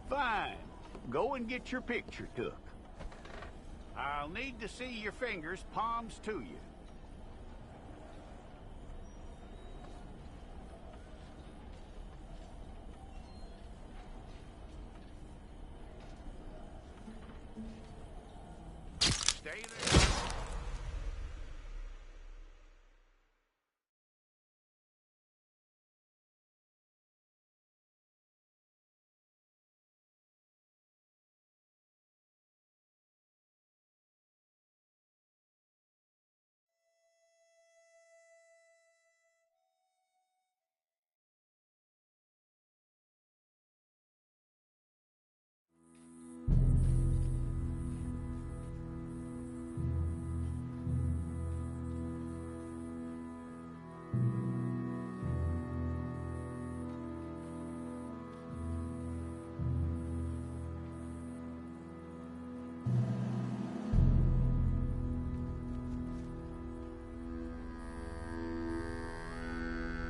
Fine. Go and get your picture took. I'll need to see your fingers, palms to you. Stay there.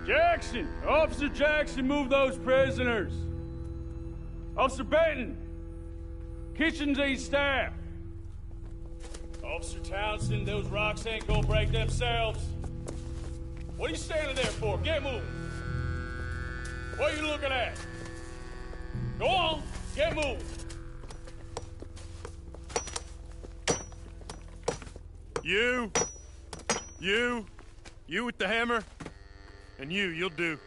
Jackson! Officer Jackson, move those prisoners! Officer Benton! Kitchens aid staff! Officer Townsend, those rocks ain't gonna break themselves. What are you standing there for? Get moving! What are you looking at? Go on, get moving! You with the hammer? And you'll do.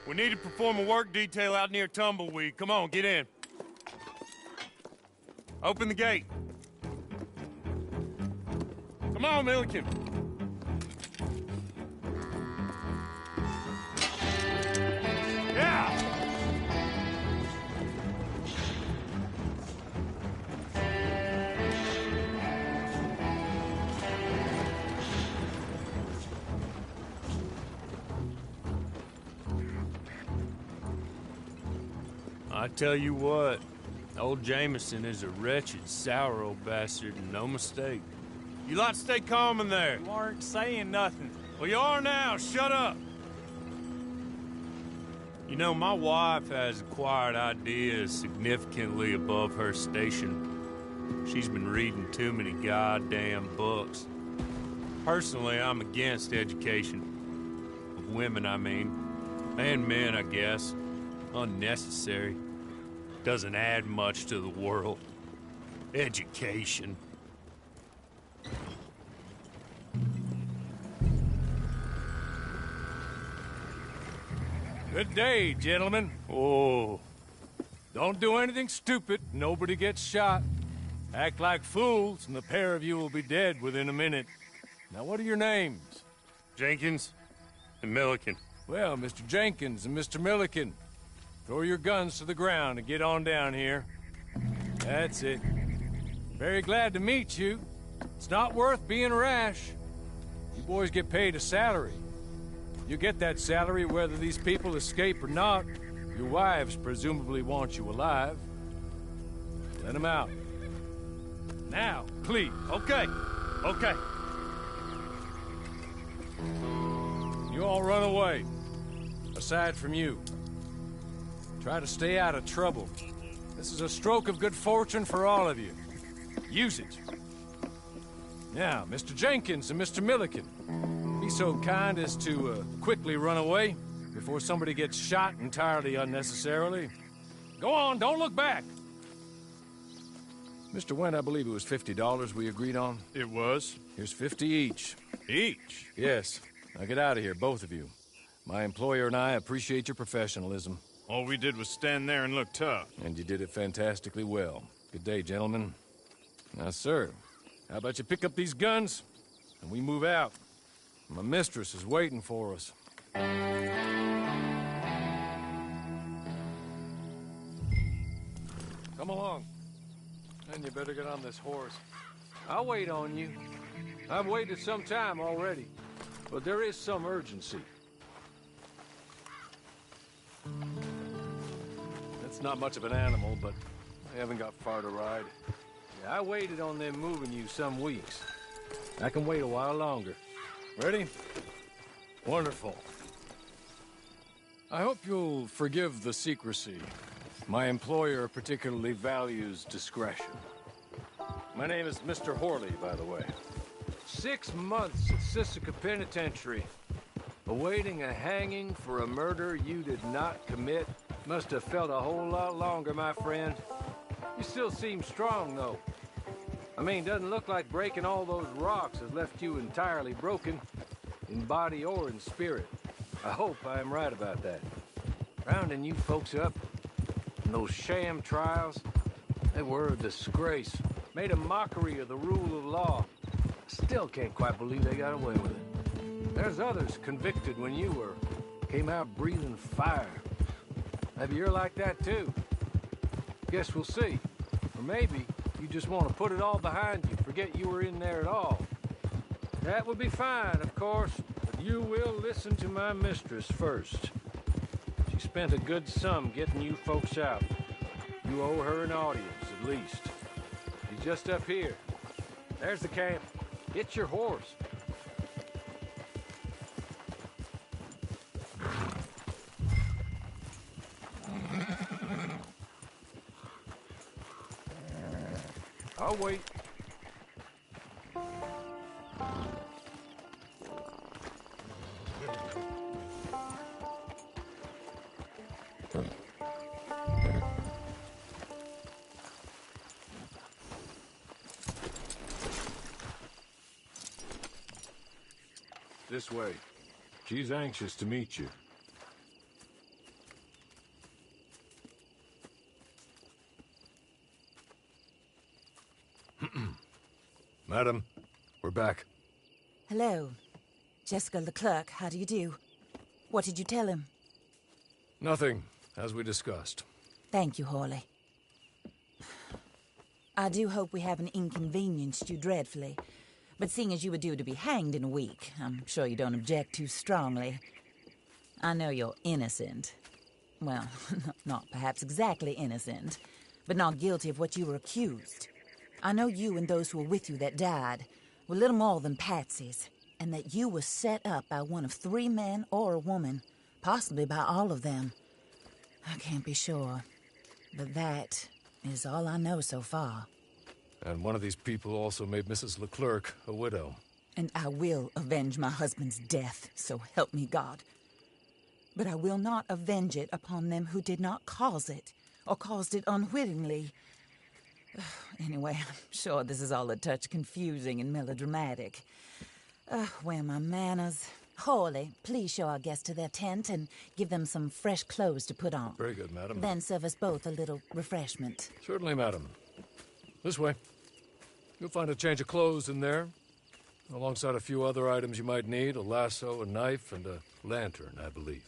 We need to perform a work detail out near Tumbleweed. Come on, get in. Open the gate. Come on, Milliken. Yeah! I tell you what, old Jameson is a wretched, sour old bastard, and no mistake. You lot stay calm in there. You aren't saying nothing. Well, you are now. Shut up. You know, my wife has acquired ideas significantly above her station. She's been reading too many goddamn books. Personally, I'm against education. Of women, I mean. And men, I guess. Unnecessary. Doesn't add much to the world. Education. Good day, gentlemen. Oh. Don't do anything stupid. Nobody gets shot. Act like fools, and the pair of you will be dead within a minute. Now, what are your names? Jenkins and Milliken. Well, Mr. Jenkins and Mr. Milliken, throw your guns to the ground and get on down here. That's it. Very glad to meet you. It's not worth being rash. You boys get paid a salary. You get that salary whether these people escape or not. Your wives presumably want you alive. Let them out. Now, please. Okay. Okay. You all run away. Aside from you. Try to stay out of trouble. This is a stroke of good fortune for all of you. Use it. Now, Mr. Jenkins and Mr. Milliken, be so kind as to quickly run away before somebody gets shot entirely unnecessarily. Go on, don't look back. Mr. Wendt, I believe it was $50 we agreed on. It was. Here's 50 each. Each? Yes. Now get out of here, both of you. My employer and I appreciate your professionalism. All we did was stand there and look tough. And you did it fantastically well. Good day, gentlemen. Now, sir, how about you pick up these guns and we move out. My mistress is waiting for us. Come along. And you better get on this horse. I'll wait on you. I've waited some time already, but there is some urgency. It's not much of an animal, but I haven't got far to ride. Yeah, I waited on them moving you some weeks. I can wait a while longer. Ready? Wonderful. I hope you'll forgive the secrecy. My employer particularly values discretion. My name is Mr. Horley, by the way. 6 months at Sisika Penitentiary, awaiting a hanging for a murder you did not commit. Must have felt a whole lot longer, my friend. You still seem strong, though. I mean, doesn't look like breaking all those rocks has left you entirely broken, in body or in spirit. I hope I am right about that. Rounding you folks up, and those sham trials, they were a disgrace. Made a mockery of the rule of law. Still can't quite believe they got away with it. There's others convicted when you were. Came out breathing fire. Maybe you're like that too. Guess we'll see. Or maybe you just want to put it all behind you, forget you were in there at all. That would be fine, of course, but you will listen to my mistress first. She spent a good sum getting you folks out. You owe her an audience, at least. She's just up here. There's the camp. Get your horse. I'll wait. This way. She's anxious to meet you. Madam, we're back. Hello. Jessica Leclerc, how do you do? What did you tell him? Nothing, as we discussed. Thank you, Horley. I do hope we haven't inconvenienced you dreadfully. But seeing as you were due to be hanged in a week, I'm sure you don't object too strongly. I know you're innocent. Well, not perhaps exactly innocent, but not guilty of what you were accused. I know you and those who were with you that died were little more than patsies, and that you were set up by one of 3 men or a woman, possibly by all of them. I can't be sure, but that is all I know so far. And one of these people also made Mrs. Leclerc a widow. And I will avenge my husband's death, so help me God. But I will not avenge it upon them who did not cause it, or caused it unwittingly. Anyway, I'm sure this is all a touch confusing and melodramatic. Where are my manners? Horley, please show our guests to their tent and give them some fresh clothes to put on. Very good, madam. Then serve us both a little refreshment. Certainly, madam. This way. You'll find a change of clothes in there, alongside a few other items you might need, a lasso, a knife, and a lantern, I believe.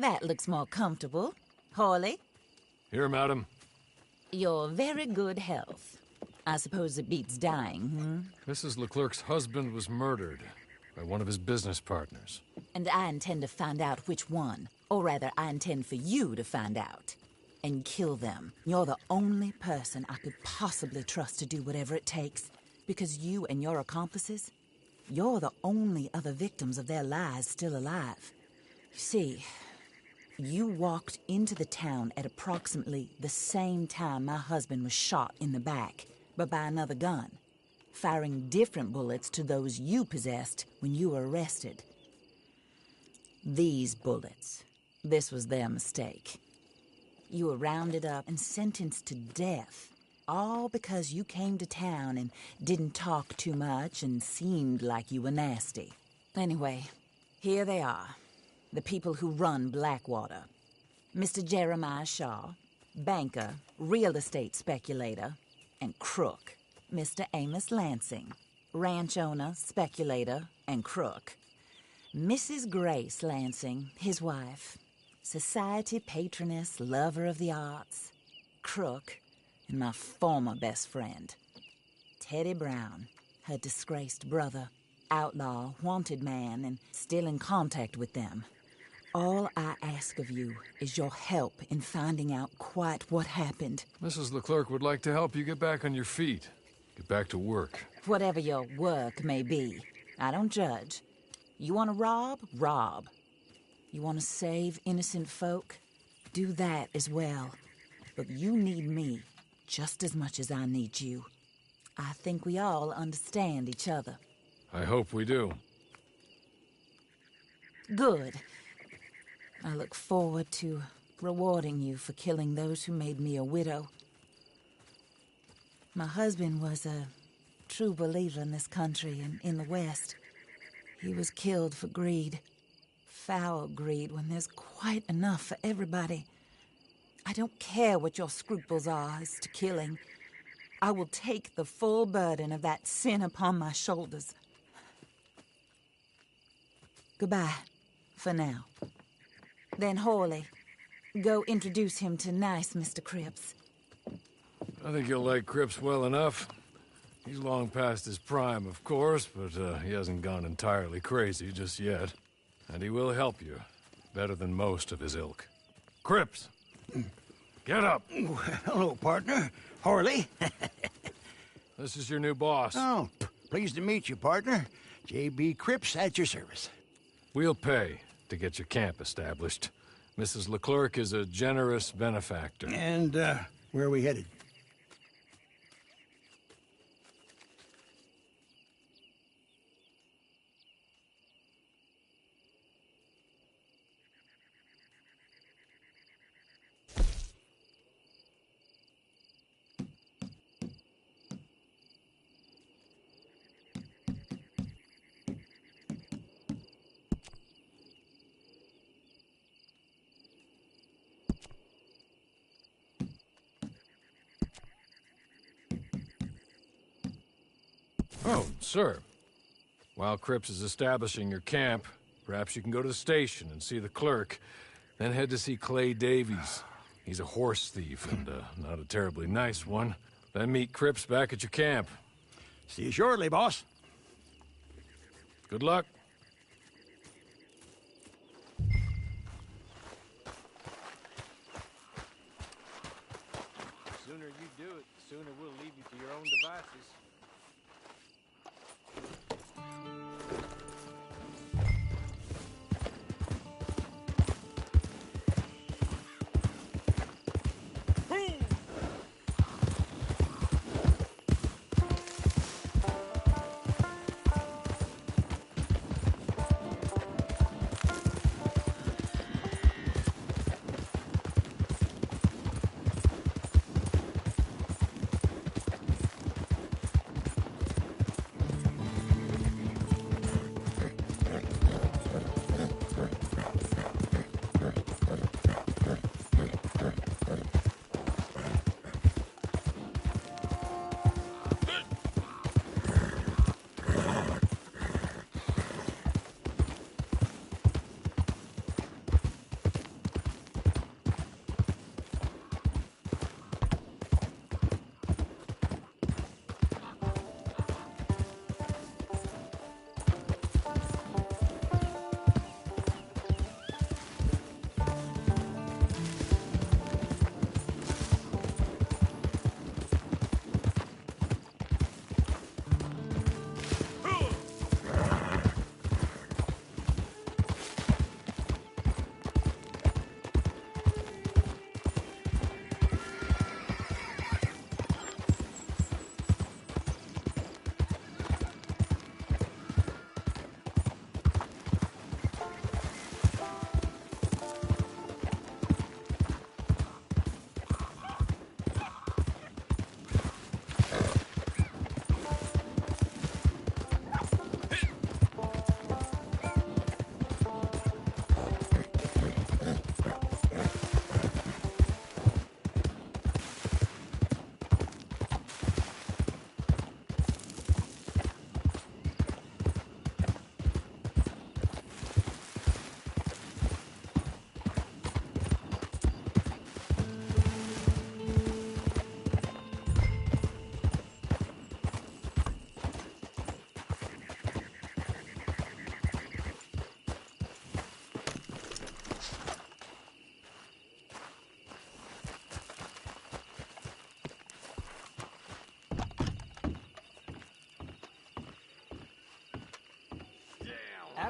That looks more comfortable. Hawley, Here, madam. your very good health. I suppose it beats dying, Mrs. Leclerc's husband was murdered by one of his business partners. And I intend to find out which one. Or rather, I intend for you to find out. And kill them. You're the only person I could possibly trust to do whatever it takes. Because you and your accomplices, you're the only other victims of their lies still alive. You see, you walked into the town at approximately the same time my husband was shot in the back, but by another gun, firing different bullets to those you possessed when you were arrested. These bullets, this was their mistake. You were rounded up and sentenced to death, all because you came to town and didn't talk too much and seemed like you were nasty. Anyway, here they are, the people who run Blackwater. Mr. Jeremiah Shaw, banker, real estate speculator, and crook. Mr. Amos Lansing, ranch owner, speculator, and crook. Mrs. Grace Lansing, his wife, society patroness, lover of the arts, crook, and my former best friend. Teddy Brown, her disgraced brother, outlaw, wanted man, and still in contact with them. All I ask of you is your help in finding out quite what happened. Mrs. Leclerc would like to help you get back on your feet. Get back to work. Whatever your work may be, I don't judge. You want to rob? Rob. You want to save innocent folk? Do that as well. But you need me just as much as I need you. I think we all understand each other. I hope we do. Good. I look forward to rewarding you for killing those who made me a widow. My husband was a true believer in this country and in the West. He was killed for greed. Foul greed when there's quite enough for everybody. I don't care what your scruples are as to killing. I will take the full burden of that sin upon my shoulders. Goodbye, for now. Then Hawley, go introduce him to nice Mr. Cripps. I think you'll like Cripps well enough. He's long past his prime, of course, but he hasn't gone entirely crazy just yet. And he will help you, better than most of his ilk. Cripps! Get up! Hello, partner. Harley. This is your new boss. Oh, pleased to meet you, partner. J.B. Cripps at your service. We'll pay to get your camp established. Mrs. Leclerc is a generous benefactor. And, where are we headed? Oh, sir. While Cripps is establishing your camp, perhaps you can go to the station and see the clerk, then head to see Clay Davies. He's a horse thief, and not a terribly nice one. Then meet Cripps back at your camp. See you shortly, boss. Good luck. The sooner you do it, the sooner we'll leave you to your own devices.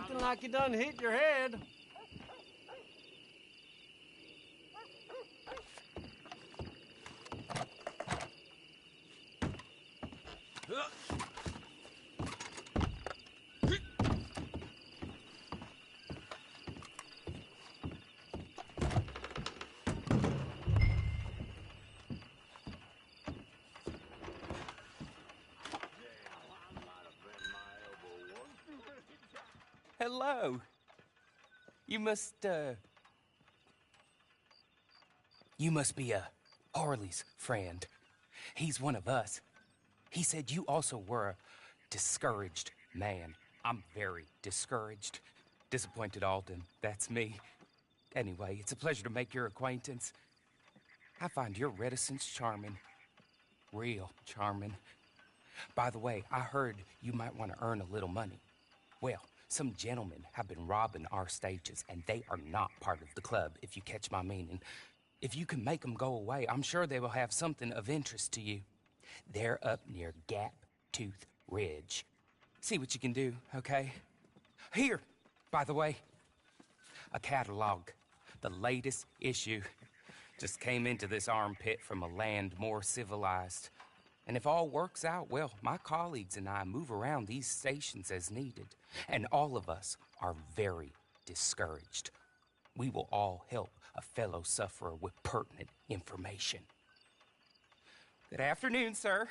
Acting like you done hit your head. Hello. You must be Harley's friend. He's one of us. He said you also were a discouraged man. I'm very discouraged. Disappointed Alden, that's me. Anyway, it's a pleasure to make your acquaintance. I find your reticence charming. Real charming. By the way, I heard you might want to earn a little money. Well, some gentlemen have been robbing our stages, and they are not part of the club, if you catch my meaning. If you can make them go away, I'm sure they will have something of interest to you. They're up near Gap Tooth Ridge. See what you can do, okay? Here, by the way, a catalog. The latest issue. Just came into this armpit from a land more civilized. And if all works out, well, my colleagues and I move around these stations as needed. And all of us are very discouraged. We will all help a fellow sufferer with pertinent information. Good afternoon, sir.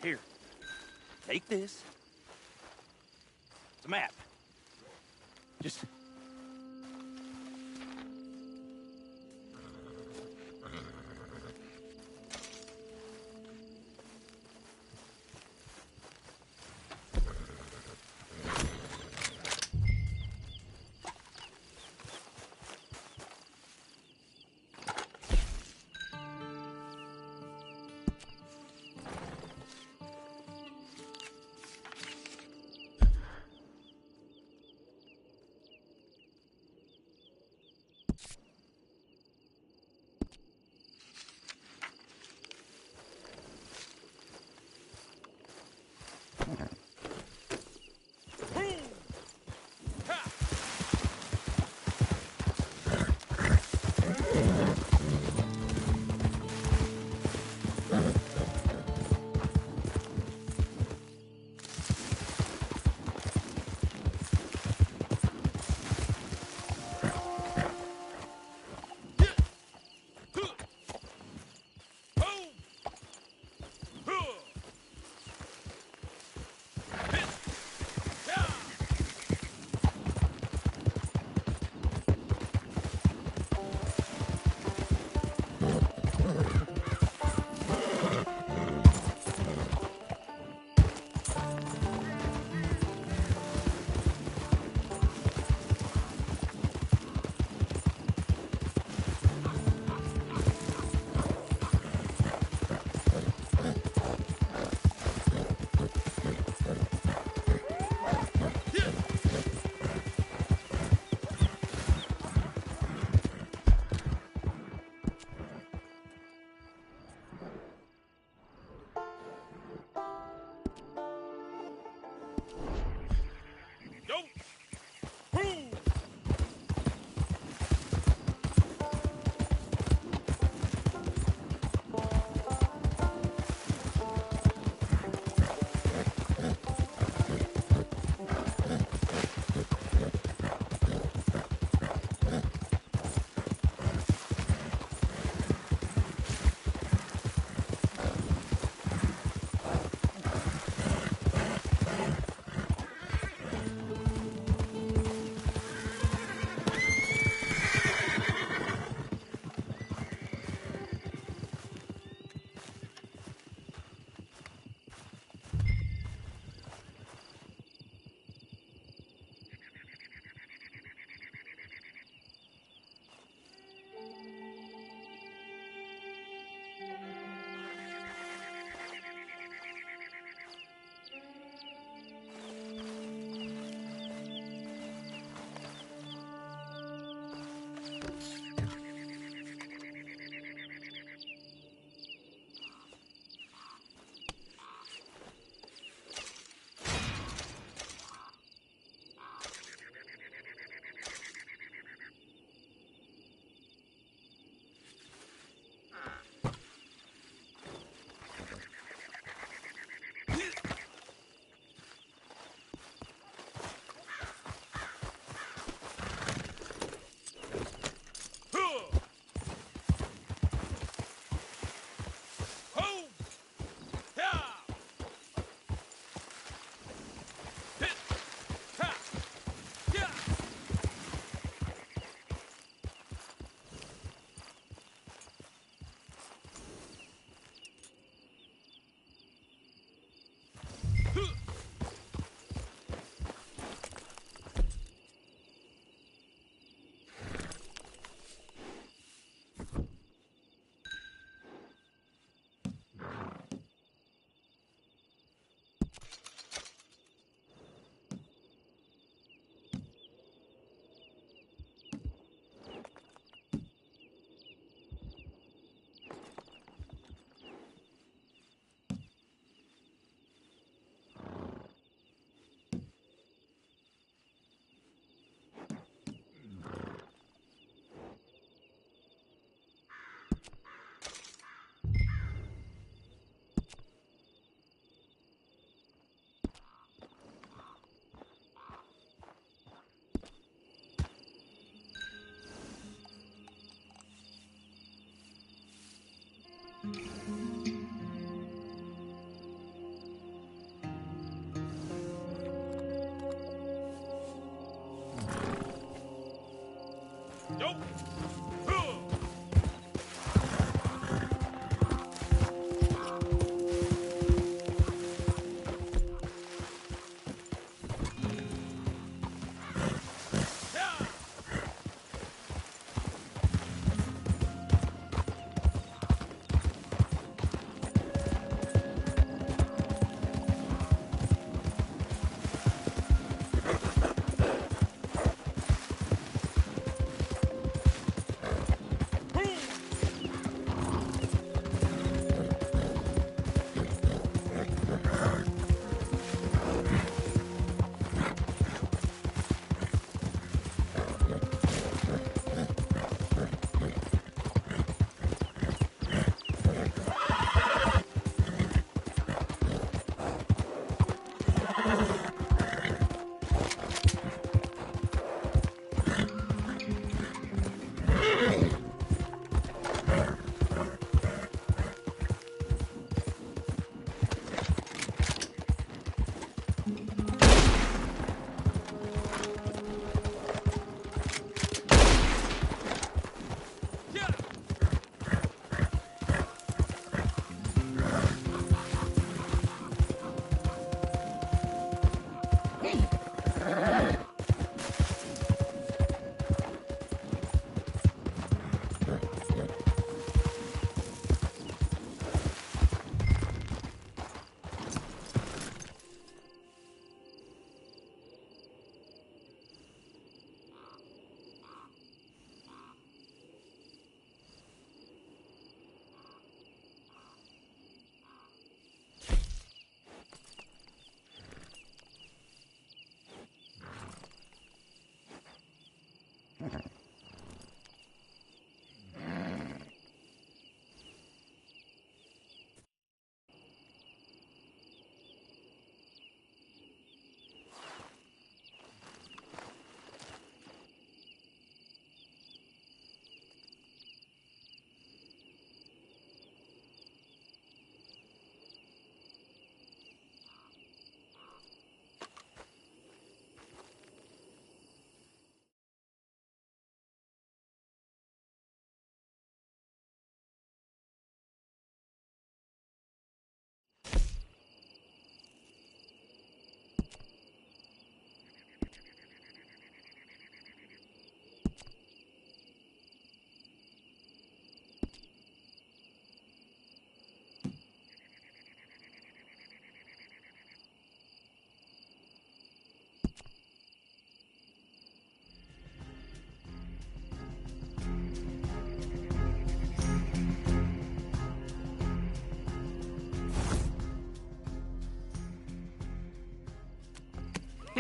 Here. Take this. It's a map. Just...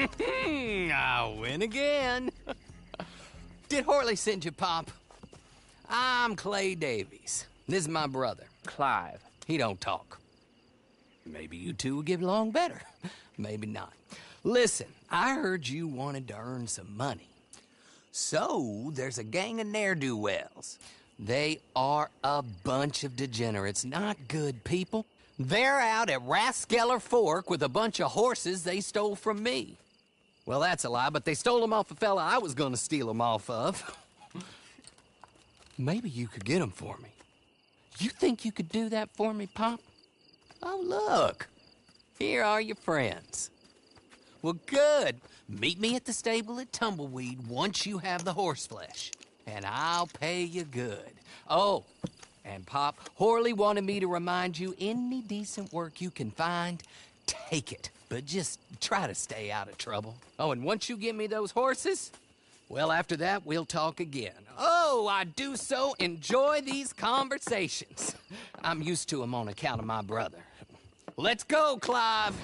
I win again. Did Horley send you, Pop? I'm Clay Davies. This is my brother, Clive. He don't talk. Maybe you two will get along better. Maybe not. Listen, I heard you wanted to earn some money. So, there's a gang of ne'er-do-wells. They are a bunch of degenerates, not good people. They're out at Raskeller Fork with a bunch of horses they stole from me. Well, that's a lie, but they stole them off a fella I was gonna steal them off of. Maybe you could get them for me. You think you could do that for me, Pop? Oh, look. Here are your friends. Well, good. Meet me at the stable at Tumbleweed once you have the horse flesh, and I'll pay you good. Oh, and Pop, Horley wanted me to remind you, any decent work you can find, take it. But just try to stay out of trouble. Oh, and once you give me those horses, well, after that, we'll talk again. Oh, I do so enjoy these conversations. I'm used to them on account of my brother. Let's go, Clive.